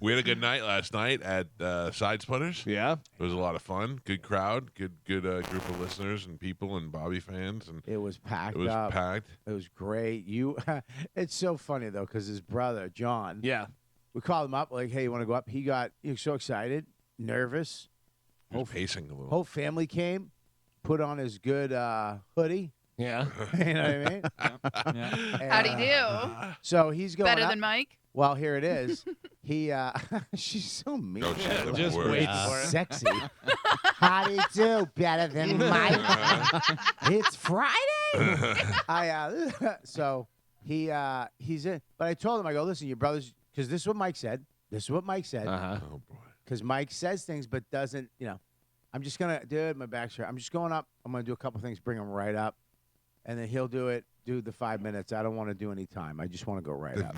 We had a good night last night at Side Splitters. Yeah. It was a lot of fun. Good crowd. Good group of listeners and people and Bobby fans. And It was packed it was up. packed. It was great. It's so funny, though, because his brother, John, Yeah. we called him up, like, hey, you want to go up? He was so excited, nervous. He was pacing a little. Whole family came, put on his good hoodie. Yeah. You know what I mean? Yeah. How'd he do? So he's going Better up. than Mike? Well, here it is. She's so mean. No, she's the Just worst. wait for it. Sexy. How do you do? Better than Mike. It's Friday. So he's in. But I told him, I go, listen, your brothers, because this is what Mike said. Uh-huh. Oh, boy. Because Mike says things but doesn't, I'm just going to, dude, my back's hurt. I'm just going up. I'm going to do a couple things, bring him right up. And then he'll do the 5 minutes. I don't want to do any time. I just want to go right up.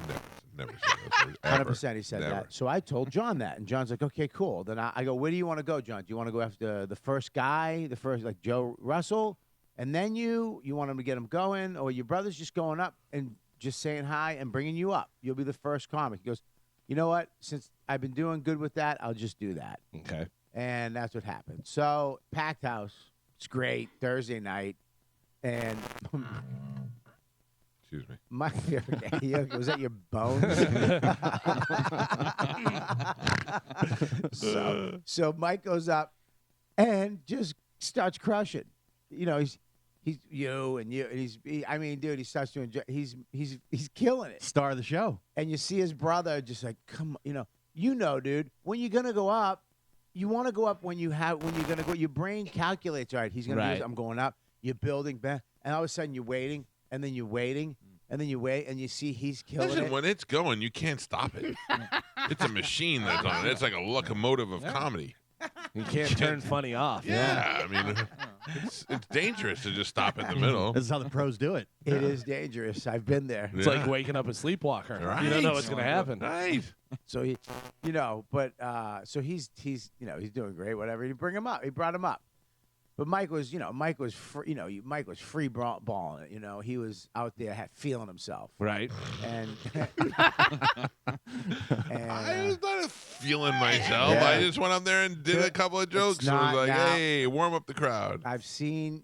Never said that. 100% he said Never. that. So I told John that. And John's like, okay, cool. Then I go, where do you want to go, John? Do you want to go after the first guy, like Joe Russell? And then you want him to get him going? Or your brother's just going up and just saying hi and bringing you up? You'll be the first comic. He goes, you know what? Since I've been doing good with that, I'll just do that. Okay. And that's what happened. So, packed house. It's great. Thursday night. And Excuse me. was that your bones? so Mike goes up and just starts crushing. He's you and he's dude, he starts doing. He's killing it. Star of the show. And you see his brother just like, come on, dude, when you're gonna go up, you want to go up when you're gonna go. Your brain calculates, all right, he's gonna do this, I'm going up. You're building back, and all of a sudden you're waiting, and then you're waiting, and then you wait, and you see he's killing Listen, it. when it's going, you can't stop it. It's a machine that's on it. It's like a locomotive of comedy. You can't turn funny off. Yeah, I mean, it's dangerous to just stop in the middle. This is how the pros do it. It is dangerous. I've been there. It's like waking up a sleepwalker. Right. You don't know what's going to happen. Right. So so he's doing great. Whatever. You bring him up. He brought him up. But Mike was free balling it. He was out there feeling himself. Right. And I was not feeling myself. Yeah. I just went up there and did a couple of jokes. And was like, hey, warm up the crowd. I see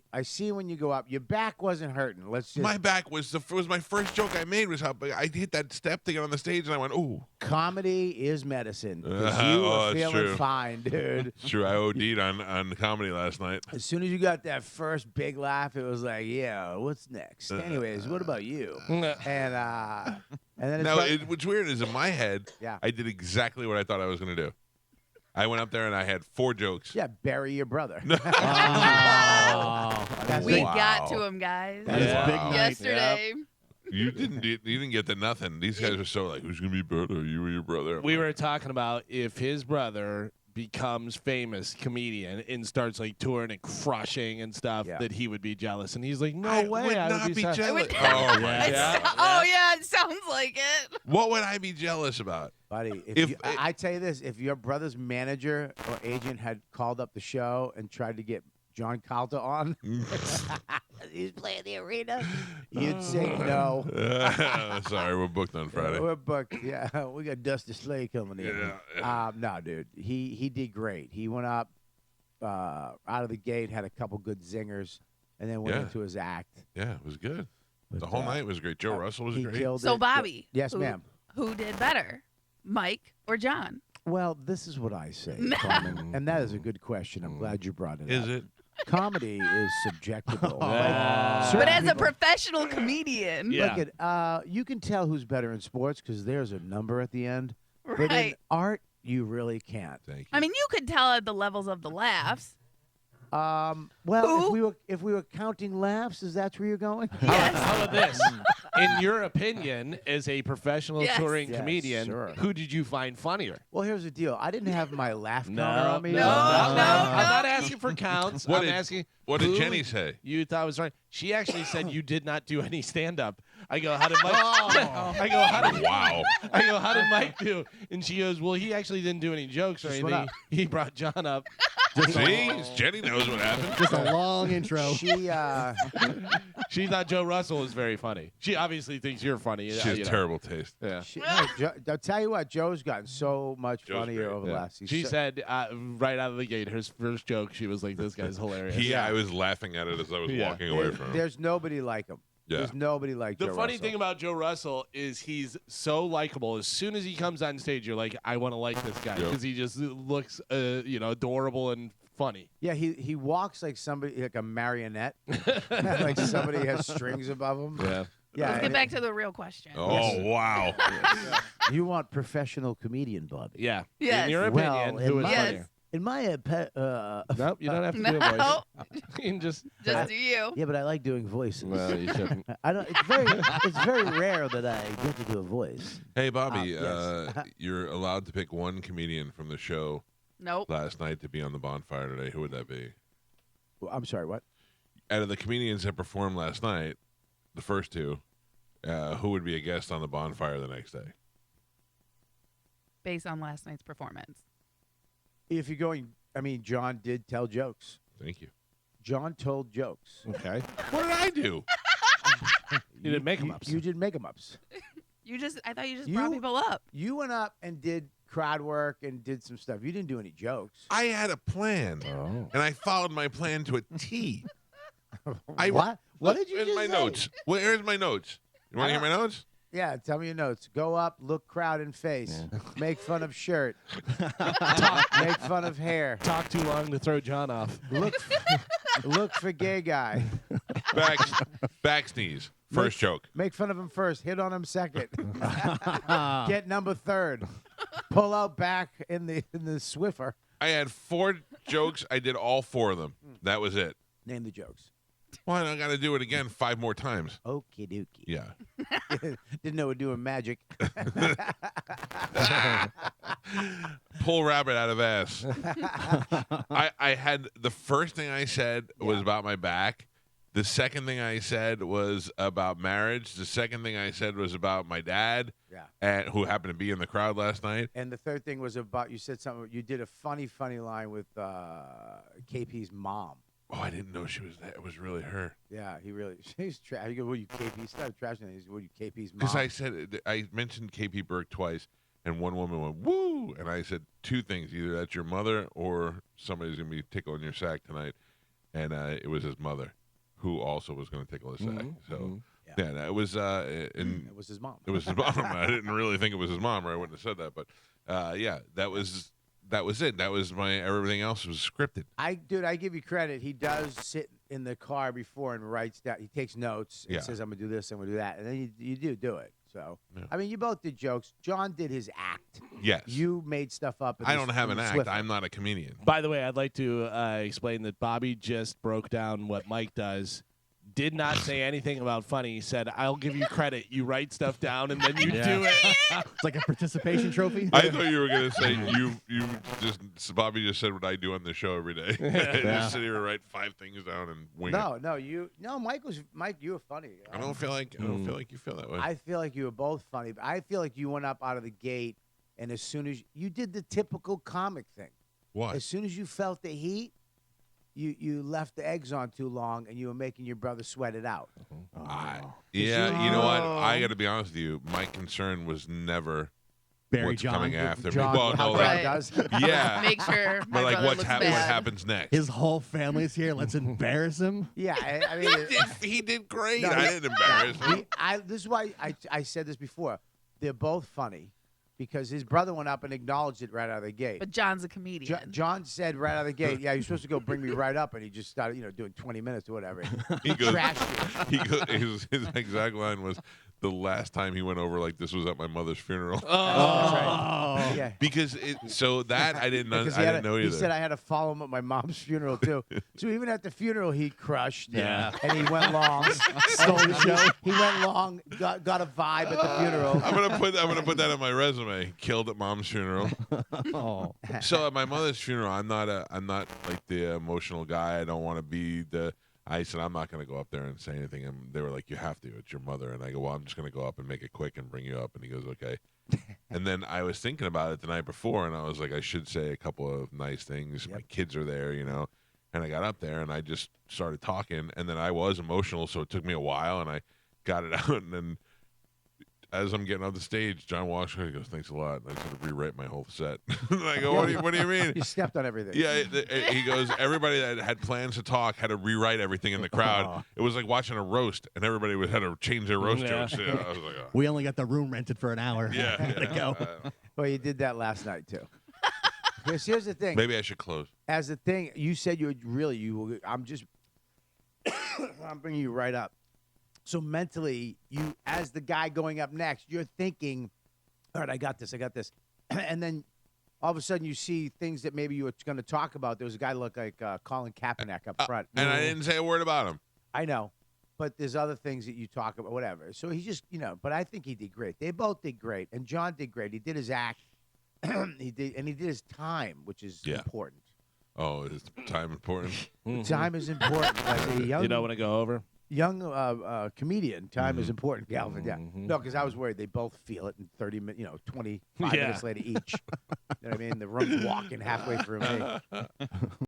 when you go up, your back wasn't hurting. My back was my first joke I made was how I hit that step to get on the stage and I went, ooh. Comedy is medicine. 'Cause you were feeling true. fine, dude. It's true. I OD'd on comedy last night. As soon as you got that first big laugh, it was like, yeah, what's next? Anyways, what about you? And then what's weird is in my head, I did exactly what I thought I was going to do. I went up there and I had 4 jokes. Yeah, bury your brother. We got to him, guys. That is a big night. Yesterday. Yep. You didn't get to nothing. These guys are so like, who's going to be better, you or your brother? We were talking about if his brother becomes famous comedian and starts like touring and crushing and stuff, that he would be jealous. And he's like, no way. Would I not would be be jealous. Oh, yeah, it sounds like it. What would I be jealous about? Buddy, I tell you this, if your brother's manager or agent had called up the show and tried to get John Calta on, he's playing the arena, you'd say no. Sorry, we're booked on Friday. We're booked. Yeah, we got Dusty Slay coming in. Yeah. No, dude, he did great. He went up out of the gate, had a couple good zingers, and then went into his act. Yeah, it was good. But, the whole night was great. Joe Russell was great. So, it. Bobby. Yes, ma'am. Who did better, Mike or John? Well, this is what I say, Carmen, and that is a good question. I'm glad you brought it up. Is it? Comedy is subjectable. But as a professional comedian. Look at, you can tell who's better in sports because there's a number at the end. Right. But in art, you really can't. Thank you. I mean, you could tell at the levels of the laughs. Well, if we were counting laughs, is that where you're going? How about this? In your opinion, as a professional touring Yes, comedian, sure. who did you find funnier? Well, here's the deal. I didn't have my laugh counter on me. I'm not asking for counts. I'm asking. What did who Jenny say? You thought was right. She actually said you did not do any stand-up. I go, how did Mike? I go, how did Mike do? And she goes, well, he actually didn't do any jokes or anything. He brought John up. See, Jenny knows what happened. Just a long intro. She She thought Joe Russell was very funny. She obviously thinks you're funny. She has terrible taste. Yeah. I'll tell you what, Joe's gotten so much Joe's funnier great. over the last. She said right out of the gate, her first joke, she was like, "This guy's hilarious." I was laughing at it as I was walking away from him. There's nobody like him. Yeah. There's nobody like The Joe funny Russell. thing about Joe Russell is he's so likable. As soon as he comes on stage, you're like, I want to like this guy because he just looks, adorable and funny. Yeah, he walks like somebody, like a marionette, like somebody has strings above him. Yeah. Yeah. Let's get back to the real question. Oh, wow. You want professional comedian, Bobby? Yeah. Yes. In your opinion, Well, who is in my- funnier? In my Nope, you don't have to do a No, voice. You can just just do you. yeah, but I like doing voices. Well, you shouldn't. I don't. It's very rare that I get to do a voice. Hey, Bobby, yes. you're allowed to pick one comedian from the show Nope. last night to be on the bonfire today. Who would that be? Well, I'm sorry. What? Out of the comedians that performed last night, the first two, who would be a guest on the bonfire the next day? Based on last night's performance. If you're going, I mean, John did tell jokes. Thank you. John told jokes. Okay. What did I do? You didn't make them up. You did make them ups. I thought you just brought people up. You went up and did crowd work and did some stuff. You didn't do any jokes. I had a plan, Oh. and I followed my plan to a T. What? What did you in just my say? notes? Well, here's my notes. You want to hear my notes? Yeah, tell me your notes. Go up, look crowd in face, make fun of shirt, make fun of hair, Talk too long to throw John off. look for gay guy, Back sneeze. First joke. make fun of him first, hit on him second, get number third, pull out back in the Swiffer. I had 4 jokes. I did all 4 of them. That was it. Name the jokes. Well, I got to do it again 5 more times. Okie dokie. Yeah. Didn't know we're doing magic. Pull rabbit out of ass. I had the first thing I said was about my back. The second thing I said was about marriage. The second thing I said was about my dad, and who happened to be in the crowd last night. And the third thing was about, you said something, you did a funny line with KP's mom. Oh, I didn't know she was that. It was really her. Yeah, she's trash. You go, what you KP? He's not trashing. He's what you KP's mom. Because I said, I mentioned KP Burke twice, and one woman went, woo! And I said 2 things. Either that's your mother or somebody's going to be tickling your sack tonight. And it was his mother, who also was going to tickle his sack. So, yeah, it was it was his mom. It was his mom. I didn't really think it was his mom, or I wouldn't have said that. But, yeah, that was it. That was everything else was scripted. I give you credit. He does sit in the car before and writes down. He takes notes and says, I'm going to do this, I'm going to do that. And then you do it. So, I mean, you both did jokes. John did his act. Yes. You made stuff up. I don't have an act. I'm not a comedian. By the way, I'd like to explain that Bobby just broke down what Mike does. Did not say anything about funny. He said, I'll give you credit. You write stuff down and then you do it. It's like a participation trophy. I thought you were going to say Bobby just said what I do on the show every day. Just sit here and write 5 things down and wing it. Mike, you were funny. I don't feel like you feel that way. I feel like you were both funny. But I feel like you went up out of the gate, and as soon as you did the typical comic thing. What? As soon as you felt the heat, you left the eggs on too long, and you were making your brother sweat it out. Yeah, you know what? I got to be honest with you. My concern was never Barry what's John. coming after John, me. Well, how no, John Right. does. yeah. Make sure my But like, brother what looks happens bad. next? His whole family's here. Let's embarrass him. Yeah, I mean, He did great. No, I didn't embarrass him. this is why I said this before. They're both funny because his brother went up and acknowledged it right out of the gate. But John's a comedian. John said right out of the gate, "Yeah, you're supposed to go bring me right up," and he just started, doing 20 minutes or whatever. He goes, Trashed you. his exact line was, the last time he went over like this was at my mother's funeral. That's right. Yeah. Because I didn't Because know either. He said I had to follow him at my mom's funeral too. So even at the funeral, he crushed. Yeah. And he went long. Stole the show. He went long. Got a vibe at the funeral. I'm gonna put that on my resume. Killed at mom's funeral. Oh. So at my mother's funeral, I'm not like the emotional guy. I don't want to be the. I said I'm not going to go up there and say anything, and they were like, "You have to. It's your mother." And I go, "Well, I'm just going to go up and make it quick and bring you up." And he goes, "Okay." And then I was thinking about it the night before, and I was like, I should say a couple of nice things. My kids are there, And I got up there, and I just started talking, and then I was emotional, so it took me a while, and I got it out. And then as I'm getting off the stage, John walks over, he goes, "Thanks a lot." And I sort of rewrite my whole set. And I go, what do you mean? You stepped on everything. Yeah, he goes, everybody that had plans to talk had to rewrite everything in the crowd. It was like watching a roast, and everybody had to change their roast jokes. Yeah, I was like, oh. We only got the room rented for an hour. Yeah. Gotta go. Well, you did that last night too. Because here's the thing. Maybe I should close. As the thing, you said you would really, I'm bringing you right up. So mentally, you, as the guy going up next, you're thinking, all right, I got this. And then all of a sudden you see things that maybe you were going to talk about. There was a guy look like Colin Kaepernick up front. And I didn't say a word about him. I know. But there's other things that you talk about, whatever. So he just, but I think he did great. They both did great. And John did great. He did his act. He did his time, which is important. Oh, is time important? Time is important. As a young, You don't want to go over? young comedian, time is important, Galvin. Yeah. No, because I was worried they both feel it in 30 minutes, 25 minutes later each. You know what I mean? The room's walking halfway through me.